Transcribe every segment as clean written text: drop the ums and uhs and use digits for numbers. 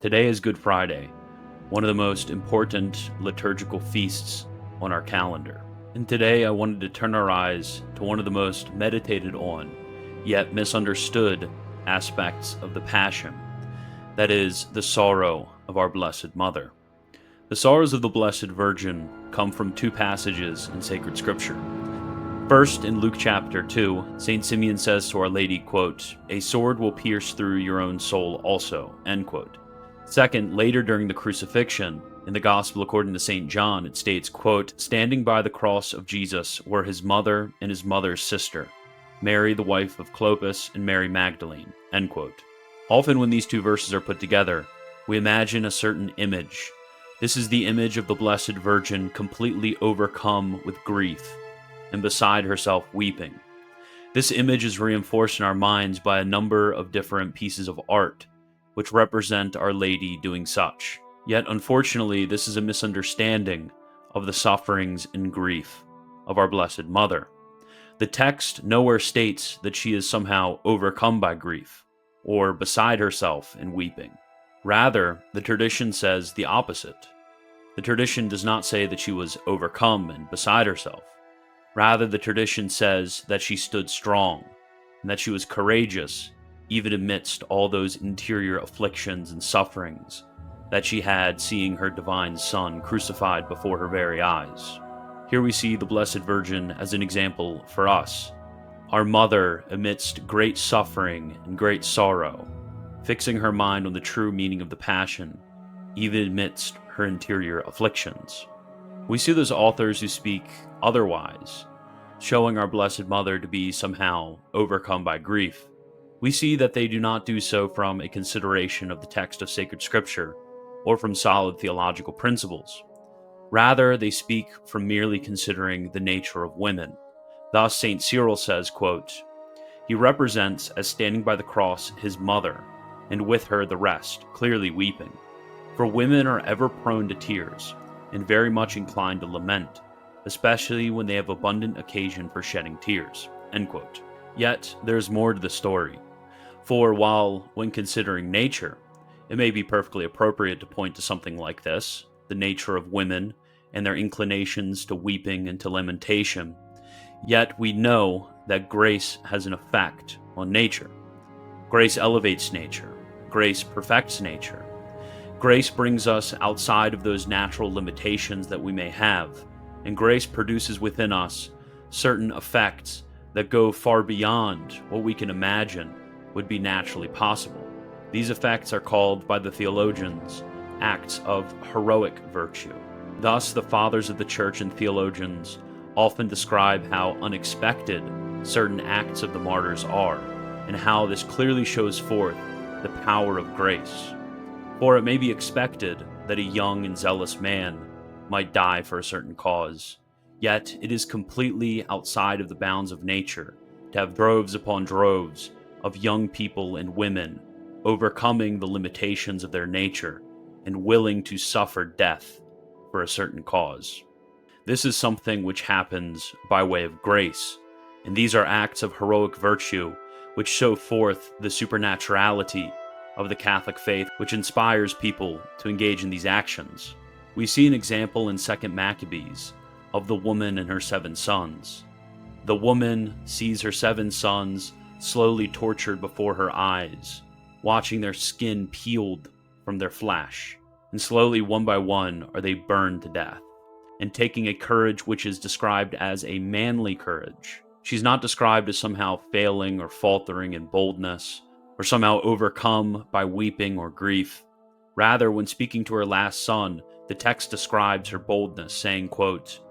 Today is Good Friday, one of the most important liturgical feasts on our calendar. And today I wanted to turn our eyes to one of the most meditated on, yet misunderstood aspects of the Passion, that is, the sorrow of our Blessed Mother. The sorrows of the Blessed Virgin come from two passages in sacred scripture. First, in Luke chapter 2, St. Simeon says to Our Lady, quote, "A sword will pierce through your own soul also," end quote. Second, later during the crucifixion, in the Gospel according to St. John, it states, quote, "Standing by the cross of Jesus were his mother and his mother's sister, Mary the wife of Clopas and Mary Magdalene," end quote. Often when these two verses are put together, we imagine a certain image. This is the image of the Blessed Virgin completely overcome with grief and beside herself weeping. This image is reinforced in our minds by a number of different pieces of art which represent Our Lady doing such. Yet, unfortunately, this is a misunderstanding of the sufferings and grief of our Blessed Mother. The text nowhere states that she is somehow overcome by grief or beside herself in weeping. Rather, the tradition says the opposite. The tradition does not say that she was overcome and beside herself. Rather, the tradition says that she stood strong and that she was courageous even amidst all those interior afflictions and sufferings that she had, seeing her divine Son crucified before her very eyes. Here we see the Blessed Virgin as an example for us, our Mother amidst great suffering and great sorrow, fixing her mind on the true meaning of the Passion, even amidst her interior afflictions. We see those authors who speak otherwise, showing our Blessed Mother to be somehow overcome by grief. We see that they do not do so from a consideration of the text of sacred scripture or from solid theological principles. Rather, they speak from merely considering the nature of women. Thus, St. Cyril says, quote, "He represents as standing by the cross his mother, and with her the rest, clearly weeping. For women are ever prone to tears, and very much inclined to lament, especially when they have abundant occasion for shedding tears," end quote. Yet, there is more to the story. For while, when considering nature, it may be perfectly appropriate to point to something like this, the nature of women and their inclinations to weeping and to lamentation, yet we know that grace has an effect on nature. Grace elevates nature. Grace perfects nature. Grace brings us outside of those natural limitations that we may have, and grace produces within us certain effects that go far beyond what we can imagine would be naturally possible. These effects are called by the theologians acts of heroic virtue. Thus, the fathers of the church and theologians often describe how unexpected certain acts of the martyrs are, and how this clearly shows forth the power of grace. For it may be expected that a young and zealous man might die for a certain cause, yet it is completely outside of the bounds of nature to have droves upon droves of young people and women overcoming the limitations of their nature and willing to suffer death for a certain cause. This is something which happens by way of grace, and these are acts of heroic virtue which show forth the supernaturality of the Catholic faith, which inspires people to engage in these actions. We see an example in 2 Maccabees of the woman and her 7 sons. The woman sees her 7 sons slowly tortured before her eyes, watching their skin peeled from their flesh, and slowly, one by one, are they burned to death. And taking a courage which is described as a manly courage, she's not described as somehow failing or faltering in boldness, or somehow overcome by weeping or grief. Rather, when speaking to her last son, the text describes her boldness, saying, quote,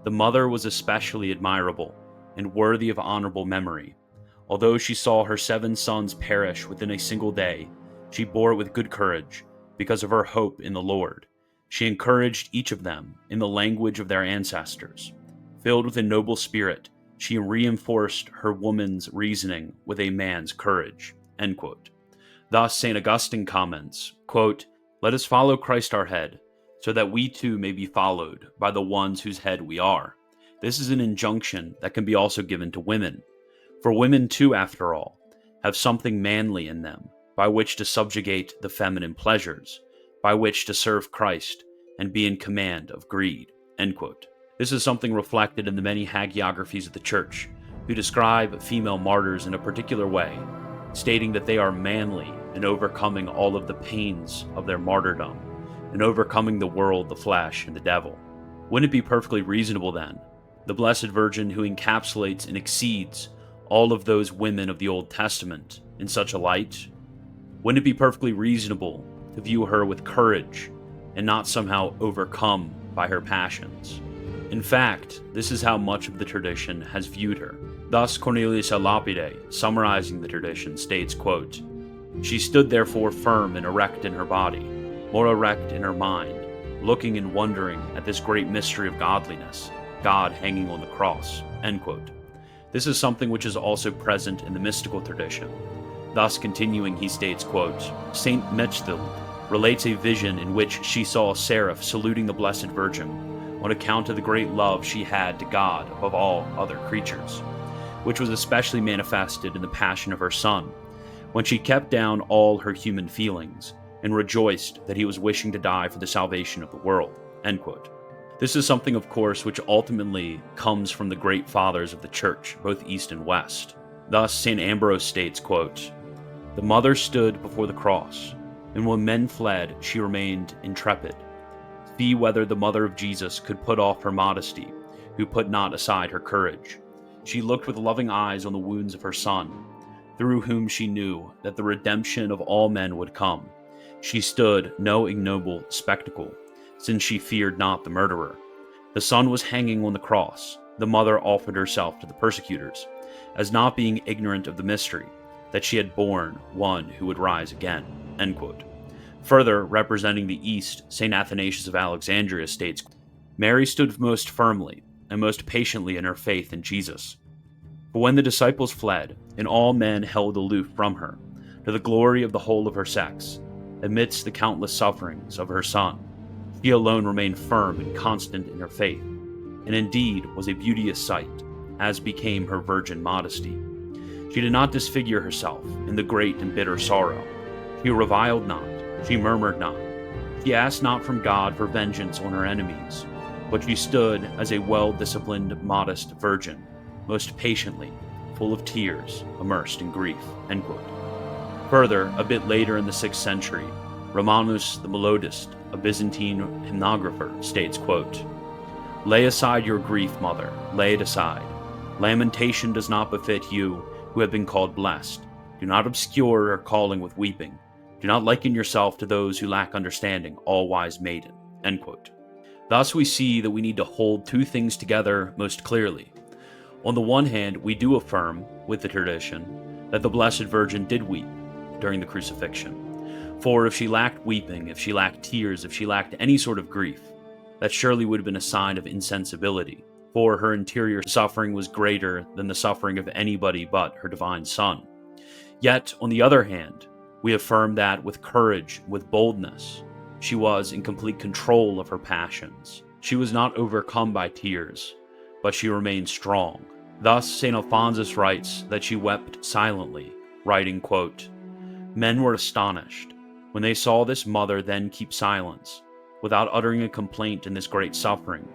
"The mother was especially admirable and worthy of honorable memory. Although she saw her 7 sons perish within a single day, she bore it with good courage, because of her hope in the Lord. She encouraged each of them in the language of their ancestors. Filled with a noble spirit, she reinforced her woman's reasoning with a man's courage," end quote. Thus, St. Augustine comments, quote, "Let us follow Christ our head, so that we too may be followed by the ones whose head we are." This is an injunction that can be also given to women. For women too, after all, have something manly in them, by which to subjugate the feminine pleasures, by which to serve Christ and be in command of greed." End quote. This is something reflected in the many hagiographies of the Church, who describe female martyrs in a particular way, stating that they are manly in overcoming all of the pains of their martyrdom, and overcoming the world, the flesh, and the devil. Wouldn't it be perfectly reasonable then, the Blessed Virgin who encapsulates and exceeds all of those women of the Old Testament in such a light, wouldn't it be perfectly reasonable to view her with courage and not somehow overcome by her passions? In fact, this is how much of the tradition has viewed her. Thus, Cornelius a Lapide, summarizing the tradition, states, quote, "She stood therefore firm and erect in her body, more erect in her mind, looking and wondering at this great mystery of godliness, God hanging on the cross." End quote. This is something which is also present in the mystical tradition. Thus, continuing, he states, quote, "Saint Mechthild relates a vision in which she saw a seraph saluting the Blessed Virgin, on account of the great love she had to God above all other creatures, which was especially manifested in the passion of her Son, when she kept down all her human feelings, and rejoiced that he was wishing to die for the salvation of the world." End quote. This is something, of course, which ultimately comes from the great fathers of the Church, both East and West. Thus, St. Ambrose states, quote, "The mother stood before the cross, and when men fled, she remained intrepid. See whether the mother of Jesus could put off her modesty, who put not aside her courage. She looked with loving eyes on the wounds of her Son, through whom she knew that the redemption of all men would come. She stood no ignoble spectacle, since she feared not the murderer. The Son was hanging on the cross. The mother offered herself to the persecutors, as not being ignorant of the mystery, that she had borne one who would rise again." End quote. Further, representing the East, St. Athanasius of Alexandria states, "Mary stood most firmly and most patiently in her faith in Jesus. But when the disciples fled, and all men held aloof from her, to the glory of the whole of her sex, amidst the countless sufferings of her Son, she alone remained firm and constant in her faith, and indeed was a beauteous sight, as became her virgin modesty. She did not disfigure herself in the great and bitter sorrow. She reviled not, she murmured not. She asked not from God for vengeance on her enemies, but she stood as a well-disciplined, modest virgin, most patiently, full of tears, immersed in grief." End quote. Further, a bit later in the 6th century, Romanus the Melodist, a Byzantine hymnographer, states, quote, "Lay aside your grief, mother, lay it aside. Lamentation does not befit you who have been called blessed. Do not obscure her calling with weeping. Do not liken yourself to those who lack understanding, all-wise maiden." End quote. Thus we see that we need to hold two things together most clearly. On the one hand, we do affirm, with the tradition, that the Blessed Virgin did weep during the crucifixion. For if she lacked weeping, if she lacked tears, if she lacked any sort of grief, that surely would have been a sign of insensibility, for her interior suffering was greater than the suffering of anybody but her divine Son. Yet, on the other hand, we affirm that with courage, with boldness, she was in complete control of her passions. She was not overcome by tears, but she remained strong. Thus, St. Alphonsus writes that she wept silently, writing, quote, "Men were astonished when they saw this mother then keep silence, without uttering a complaint in this great suffering.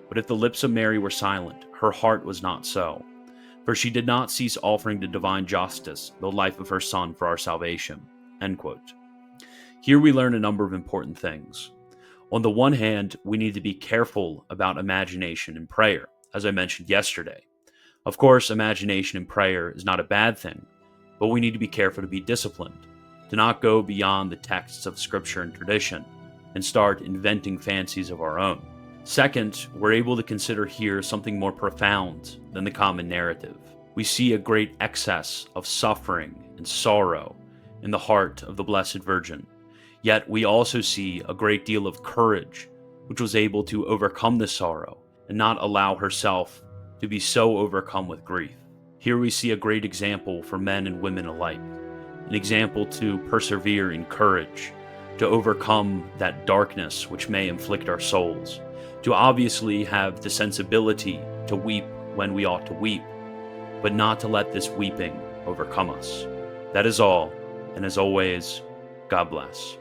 But if the lips of Mary were silent, her heart was not so. For she did not cease offering to divine justice the life of her Son for our salvation." End quote. Here we learn a number of important things. On the one hand, we need to be careful about imagination in prayer, as I mentioned yesterday. Of course, imagination in prayer is not a bad thing, but we need to be careful to be disciplined, to not go beyond the texts of Scripture and tradition, and start inventing fancies of our own. Second, we're able to consider here something more profound than the common narrative. We see a great excess of suffering and sorrow in the heart of the Blessed Virgin. Yet we also see a great deal of courage, which was able to overcome the sorrow and not allow herself to be so overcome with grief. Here we see a great example for men and women alike, an example to persevere in courage, to overcome that darkness which may inflict our souls, to obviously have the sensibility to weep when we ought to weep, but not to let this weeping overcome us. That is all. And as always, God bless.